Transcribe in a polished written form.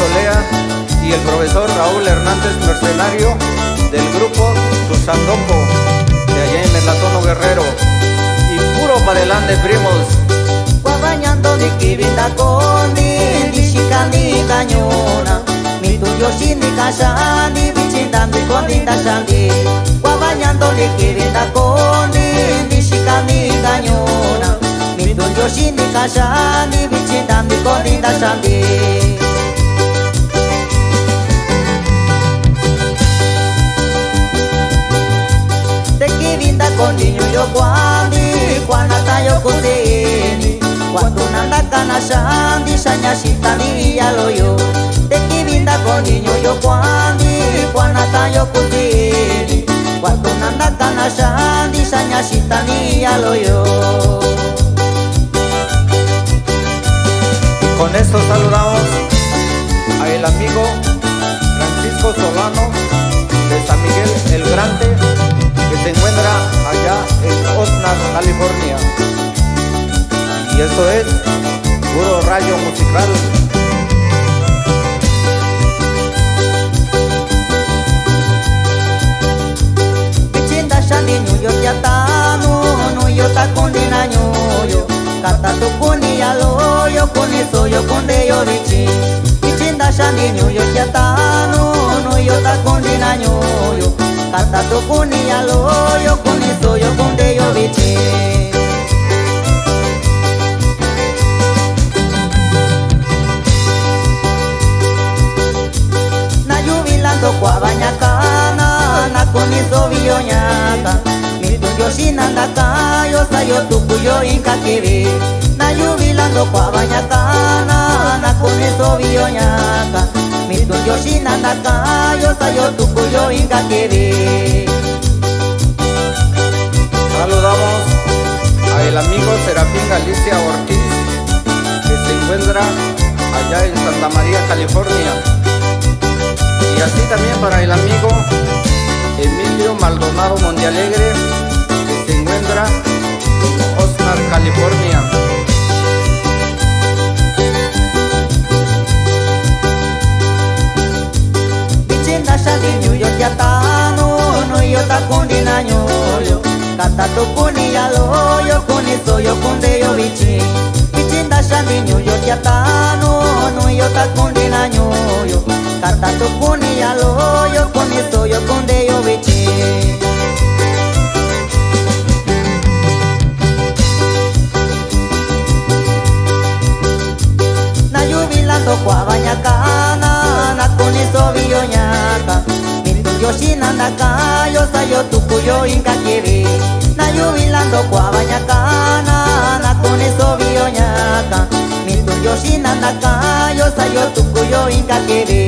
Olea y el profesor Raúl Hernández Mercenario del grupo Susandoco de allá en Melatono Guerrero. Y puro para adelante, primos. Guabañando de Kibita Condi, Dishikani Cañona, mi tuyo sin ni casani, bichindando con linda sandi. Guabañando de Kibita Condi, Dishikani Cañona, mi tuyo sin ni casani, bichindando con linda sandi. De Kibita Condi, yo guandi, Juanata yo coseni. Cuando nanda cana sandi, saña sitani ya lo yo. De Kibita Condi, yo guandi, Juanata yo coseni. Cuando nanda cana sandi, saña sitani ya lo yo. Con esto saludamos a el amigo Francisco Solano de San Miguel el Grande, que se encuentra allá en Oxnard, California. Y esto es puro rayo musical. Bichinda shandi ñuyo yatano, nuyo ta kondina ñuyo. Kata tu kuni aloyo, kuni soyo konde yo bichi. Bichinda shandi ñuyo yatano, nuyo ta kondina ñuyo. Kata tu kuni aloyo, kuni soyo konde yo bichi. Kwa bañacana, na konizo villonyaka. Mi tuyo sinandaka, yo sayo tukuyo inka kiri. Na yubilando kwa bañacana, na konizo villonyaka. Mi tuyo sinandaka, yo sayo tukuyo inka kiri. Saludamos a el amigo Serafín Galicia Ortiz, que se encuentra allá en Santa María, California. Y así también para el amigo Emilio Maldonado Mondialegre, que se encuentra en Oxnard, California. Bichinda shandi ñuyo yatano, no yo ta kondina ñoyo. Kata tu kuni aloyo, kuni soyo konde yo bichi. Bichinda shandi ñuyo yatano, no yo ta kondina ñoyo. Kata tu kuni aloyo, kuni soyo konde yo bichi. Na yubilando kwa bañacana, na kuni so villonyaka. Mi tuyo sinandaka, yo sayo tukuyo inka kiri. Na yubilando kwa bañacana, na kuni so villonyaka. Mi tuyo sinandaka, yo sayo tukuyo inka kiri.